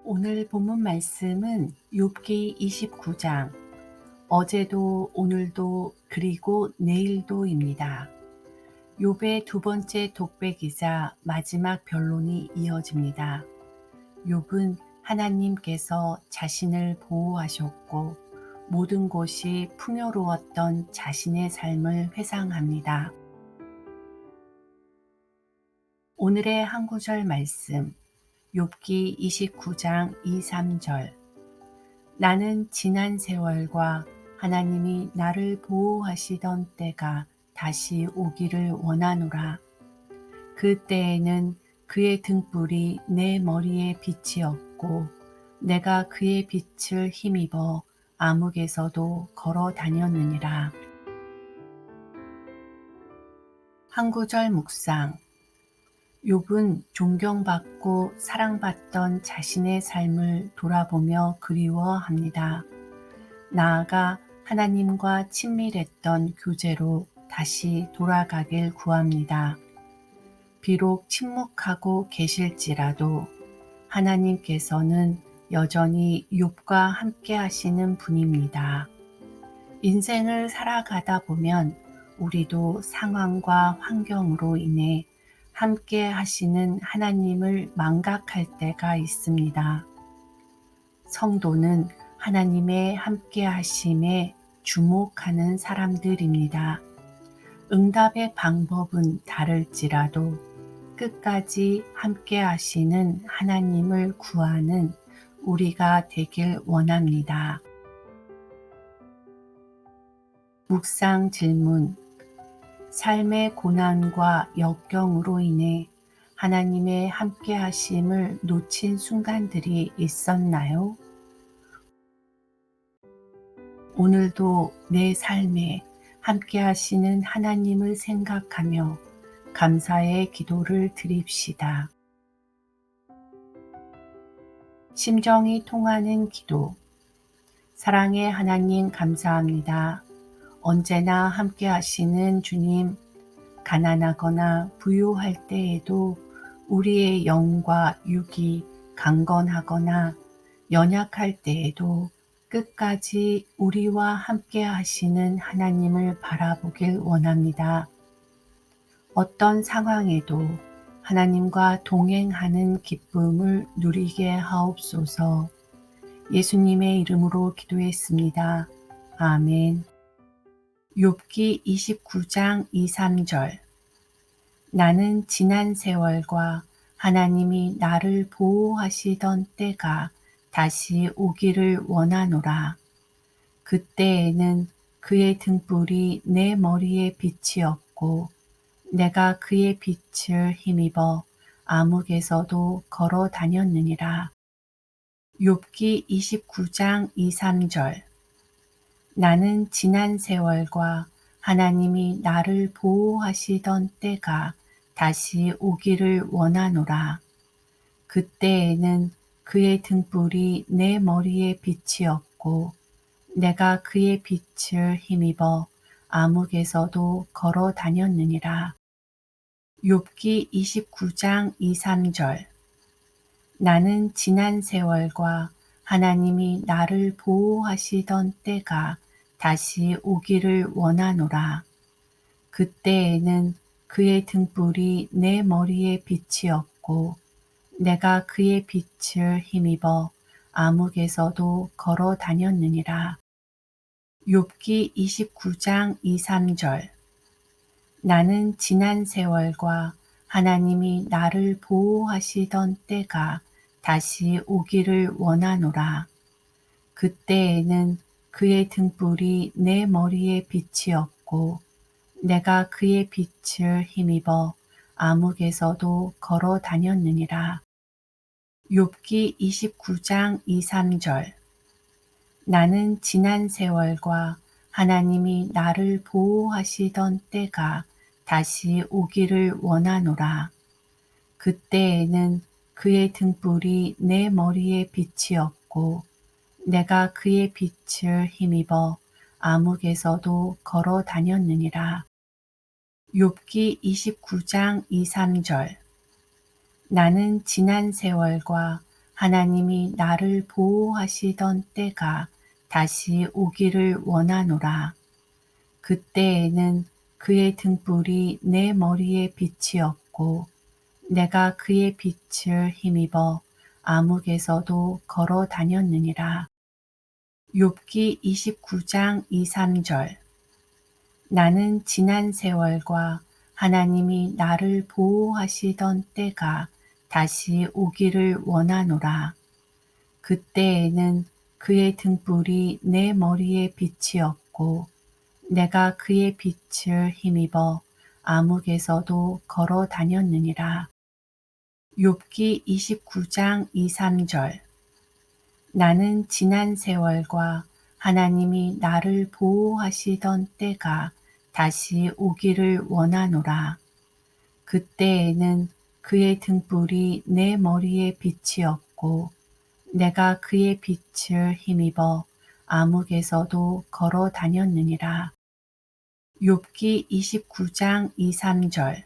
오늘 본문 말씀은 욥기 29장, 어제도 오늘도 그리고 내일도입니다. 욥의 두 번째 독백이자 마지막 변론이 이어집니다. 욥은 하나님께서 자신을 보호하셨고 모든 것이 풍요로웠던 자신의 삶을 회상합니다. 오늘의 한 구절 말씀, 욥기 29장 2, 3절. 나는 지난 세월과 하나님이 나를 보호하시던 때가 다시 오기를 원하노라. 그때에는 그의 등불이 내 머리에 빛이었고 내가 그의 빛을 힘입어 암흑에서도 걸어 다녔느니라. 한 구절 묵상. 욥은 존경받고 사랑받던 자신의 삶을 돌아보며 그리워합니다. 나아가 하나님과 친밀했던 교제로 다시 돌아가길 구합니다. 비록 침묵하고 계실지라도 하나님께서는 여전히 욥과 함께 하시는 분입니다. 인생을 살아가다 보면 우리도 상황과 환경으로 인해 함께 하시는 하나님을 망각할 때가 있습니다. 성도는 하나님의 함께 하심에 주목하는 사람들입니다. 응답의 방법은 다를지라도 끝까지 함께 하시는 하나님을 구하는 우리가 되길 원합니다. 묵상 질문. 삶의 고난과 역경으로 인해 하나님의 함께 하심을 놓친 순간들이 있었나요? 오늘도 내 삶에 함께 하시는 하나님을 생각하며 감사의 기도를 드립시다. 심정이 통하는 기도. 사랑의 하나님 감사합니다. 언제나 함께 하시는 주님, 가난하거나 부유할 때에도 우리의 영과 육이 강건하거나 연약할 때에도 끝까지 우리와 함께 하시는 하나님을 바라보길 원합니다. 어떤 상황에도 하나님과 동행하는 기쁨을 누리게 하옵소서. 예수님의 이름으로 기도했습니다. 아멘. 욥기 29장 2, 3절. 나는 지난 세월과 하나님이 나를 보호하시던 때가 다시 오기를 원하노라. 그때에는 그의 등불이 내 머리에 빛이었고 내가 그의 빛을 힘입어 암흑에서도 걸어 다녔느니라. 욥기 29장 2, 3절. 나는 지난 세월과 하나님이 나를 보호하시던 때가 다시 오기를 원하노라. 그때에는 그의 등불이 내 머리에 빛이었고 내가 그의 빛을 힘입어 암흑에서도 걸어 다녔느니라. 욥기 29장 2, 3절. 나는 지난 세월과 하나님이 나를 보호하시던 때가 다시 오기를 원하노라. 그때에는 그의 등불이 내 머리에 빛이었고 내가 그의 빛을 힘입어 암흑에서도 걸어 다녔느니라. 욥기 29장 2, 3절. 나는 지난 세월과 하나님이 나를 보호하시던 때가 다시 오기를 원하노라. 그때에는 그의 등불이 내 머리에 빛이었고 내가 그의 빛을 힘입어 암흑에서도 걸어 다녔느니라. 욥기 29장 2, 3절. 나는 지난 세월과 하나님이 나를 보호하시던 때가 다시 오기를 원하노라. 그때에는 그의 등불이 내 머리에 빛이었고 내가 그의 빛을 힘입어 암흑에서도 걸어 다녔느니라. 욥기 29장 2, 3절. 나는 지난 세월과 하나님이 나를 보호하시던 때가 다시 오기를 원하노라. 그때에는 그의 등불이 내 머리에 빛이었고 내가 그의 빛을 힘입어 암흑에서도 걸어 다녔느니라. 욥기 29장 2, 3절. 나는 지난 세월과 하나님이 나를 보호하시던 때가 다시 오기를 원하노라. 그때에는 그의 등불이 내 머리에 빛이었고 내가 그의 빛을 힘입어 암흑에서도 걸어 다녔느니라. 욥기 29장 2, 3절. 나는 지난 세월과 하나님이 나를 보호하시던 때가 다시 오기를 원하노라. 그때에는 그의 등불이 내 머리에 빛이었고 내가 그의 빛을 힘입어 암흑에서도 걸어 다녔느니라. 욥기 29장 2, 3절.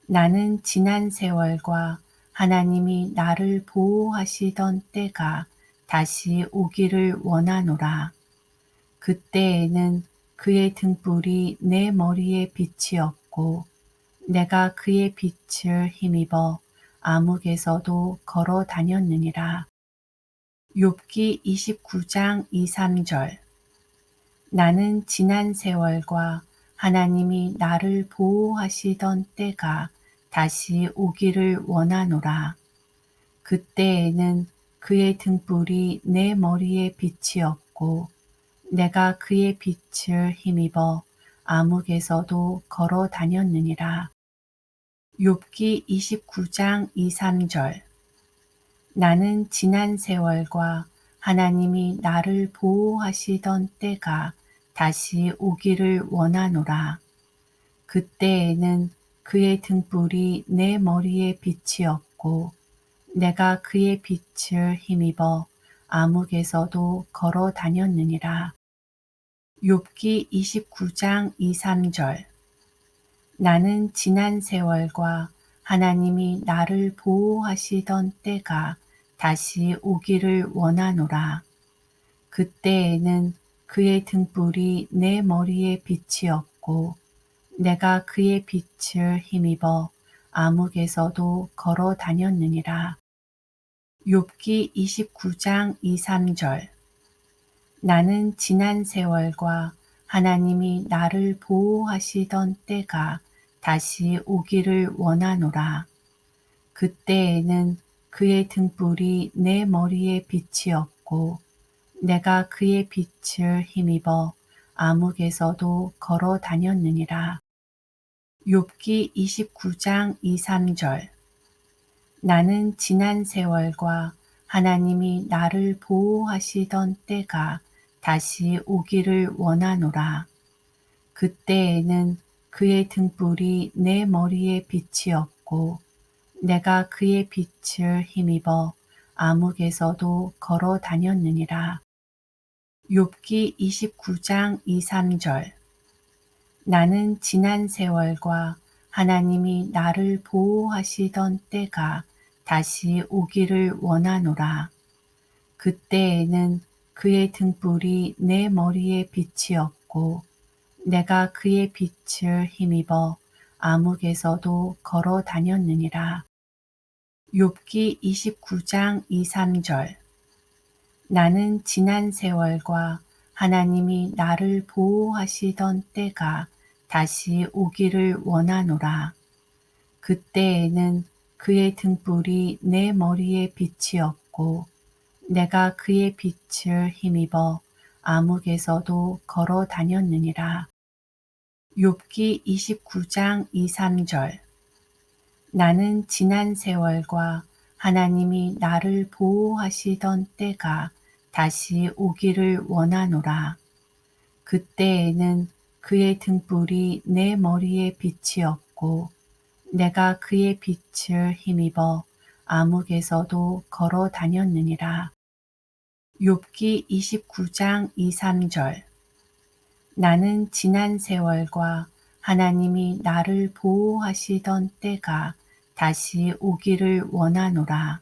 나는 지난 세월과 하나님이 나를 보호하시던 때가 다시 오기를 원하노라. 그때에는 그의 등불이 내 머리에 빛이었고 내가 그의 빛을 힘입어 암흑에서도 걸어 다녔느니라. 욥기 29장 2, 3절. 나는 지난 세월과 하나님이 나를 보호하시던 때가 다시 오기를 원하노라. 그때에는 그의 등불이 내 머리에 빛이었고 내가 그의 빛을 힘입어 암흑에서도 걸어 다녔느니라. 욥기 29장 2, 3절. 나는 지난 세월과 하나님이 나를 보호하시던 때가 다시 오기를 원하노라. 그때에는 그의 등불이 내 머리에 빛이었고 내가 그의 빛을 힘입어 암흑에서도 걸어 다녔느니라. 욥기 29장 2, 3절. 나는 지난 세월과 하나님이 나를 보호하시던 때가 다시 오기를 원하노라. 그때에는 그의 등불이 내 머리에 빛이었고 내가 그의 빛을 힘입어 암흑에서도 걸어 다녔느니라. 욥기 29장 2, 3절. 나는 지난 세월과 하나님이 나를 보호하시던 때가 다시 오기를 원하노라. 그때에는 그의 등불이 내 머리에 빛이었고 내가 그의 빛을 힘입어 암흑에서도 걸어 다녔느니라. 욥기 29장 2, 3절. 나는 지난 세월과 하나님이 나를 보호하시던 때가 다시 오기를 원하노라. 그때에는 그의 등불이 내 머리에 빛이었고 내가 그의 빛을 힘입어 암흑에서도 걸어 다녔느니라. 욥기 29장 2, 3절. 나는 지난 세월과 하나님이 나를 보호하시던 때가 다시 오기를 원하노라. 그때에는 그의 등불이 내 머리에 빛이었고 내가 그의 빛을 힘입어 암흑에서도 걸어 다녔느니라. 욥기 29장 2, 3절. 나는 지난 세월과 하나님이 나를 보호하시던 때가 다시 오기를 원하노라. 그때에는 그의 등불이 내 머리에 빛이었고 내가 그의 빛을 힘입어 암흑에서도 걸어 다녔느니라. 욥기 29장 2, 3절. 나는 지난 세월과 하나님이 나를 보호하시던 때가 다시 오기를 원하노라. 그때에는 그의 등불이 내 머리에 빛이었고 내가 그의 빛을 힘입어 암흑에서도 걸어 다녔느니라. 욥기 29장 2, 3절. 나는 지난 세월과 하나님이 나를 보호하시던 때가 다시 오기를 원하노라.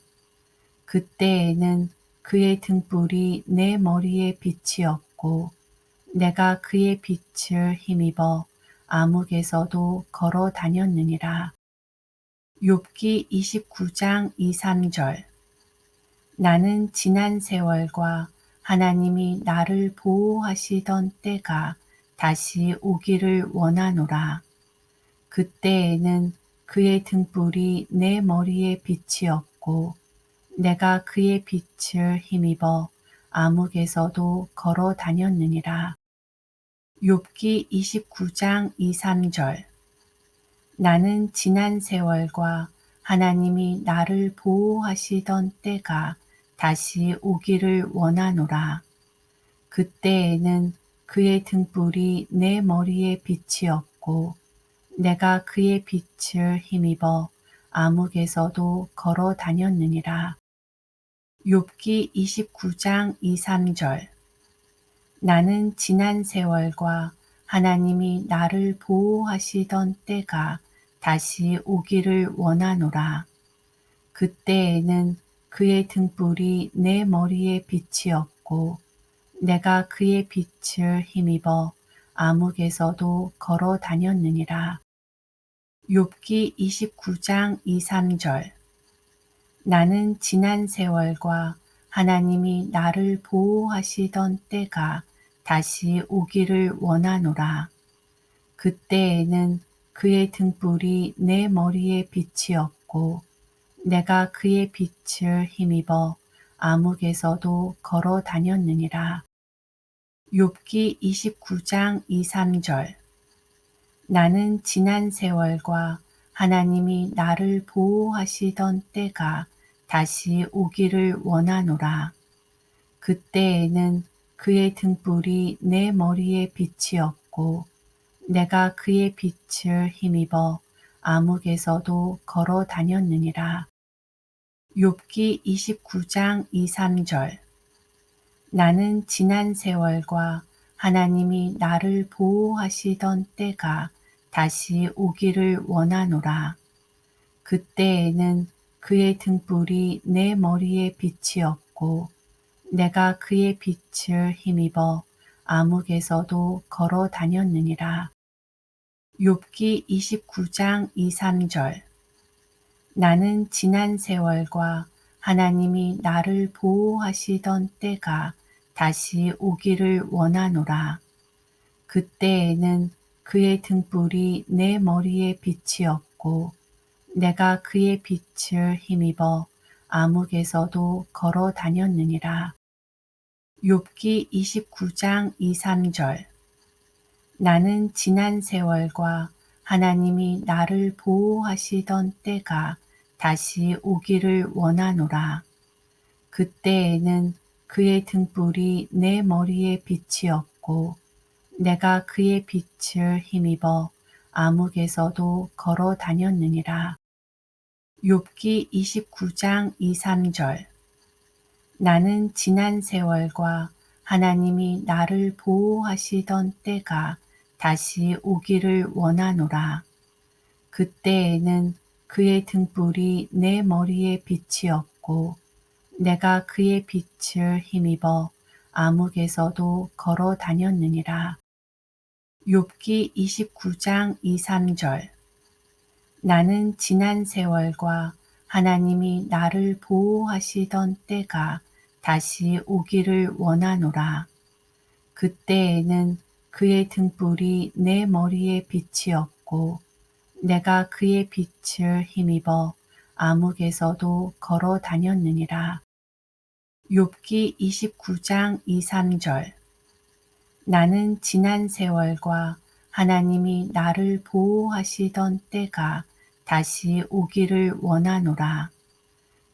그때에는 그의 등불이 내 머리에 빛이었고 내가 그의 빛을 힘입어 암흑에서도 걸어 다녔느니라. 욥기 29장 2, 3절. 나는 지난 세월과 하나님이 나를 보호하시던 때가 다시 오기를 원하노라. 그때에는 그의 등불이 내 머리에 빛이었고 내가 그의 빛을 힘입어 암흑에서도 걸어 다녔느니라. 욥기 29장 2, 3절. 나는 지난 세월과 하나님이 나를 보호하시던 때가 다시 오기를 원하노라. 그때에는 그의 등불이 내 머리에 빛이었고 내가 그의 빛을 힘입어 암흑에서도 걸어 다녔느니라. 욥기 29장 2, 3절. 나는 지난 세월과 하나님이 나를 보호하시던 때가 다시 오기를 원하노라. 그때에는 그의 등불이 내 머리에 빛이었고 내가 그의 빛을 힘입어 암흑에서도 걸어 다녔느니라. 욥기 29장 2, 3절. 나는 지난 세월과 하나님이 나를 보호하시던 때가 다시 오기를 원하노라. 그때에는 그의 등불이 내 머리에 빛이었고 내가 그의 빛을 힘입어 암흑에서도 걸어 다녔느니라. 욥기 29장 2, 3절. 나는 지난 세월과 하나님이 나를 보호하시던 때가 다시 오기를 원하노라. 그때에는 그의 등불이 내 머리에 빛이었고 내가 그의 빛을 힘입어 암흑에서도 걸어 다녔느니라. 욥기 29장 2, 3절. 나는 지난 세월과 하나님이 나를 보호하시던 때가 다시 오기를 원하노라. 그때에는 그의 등불이 내 머리에 빛이었고 내가 그의 빛을 힘입어 암흑에서도 걸어 다녔느니라. 욥기 29장 2, 3절. 나는 지난 세월과 하나님이 나를 보호하시던 때가 다시 오기를 원하노라. 그때에는 그의 등불이 내 머리에 빛이었고 내가 그의 빛을 힘입어 암흑에서도 걸어 다녔느니라. 욥기 29장 2, 3절. 나는 지난 세월과 하나님이 나를 보호하시던 때가 다시 오기를 원하노라. 그때에는 그의 등불이 내 머리에 빛이었고 내가 그의 빛을 힘입어 암흑에서도 걸어 다녔느니라. 욥기 29장 2, 3절. 나는 지난 세월과 하나님이 나를 보호하시던 때가 다시 오기를 원하노라. 그때에는 그의 등불이 내 머리에 빛이었고 내가 그의 빛을 힘입어 암흑에서도 걸어 다녔느니라. 욥기 29장 2, 3절. 나는 지난 세월과 하나님이 나를 보호하시던 때가 다시 오기를 원하노라. 그때에는 그의 등불이 내 머리에 빛이었고 내가 그의 빛을 힘입어 암흑에서도 걸어 다녔느니라. 욥기 29장 2, 3절. 나는 지난 세월과 하나님이 나를 보호하시던 때가 다시 오기를 원하노라.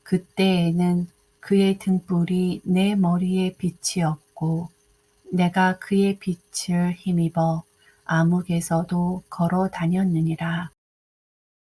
그때에는 그의 등불이 내 머리에 빛이었고 내가 그의 빛을 힘입어 암흑에서도 걸어 다녔느니라.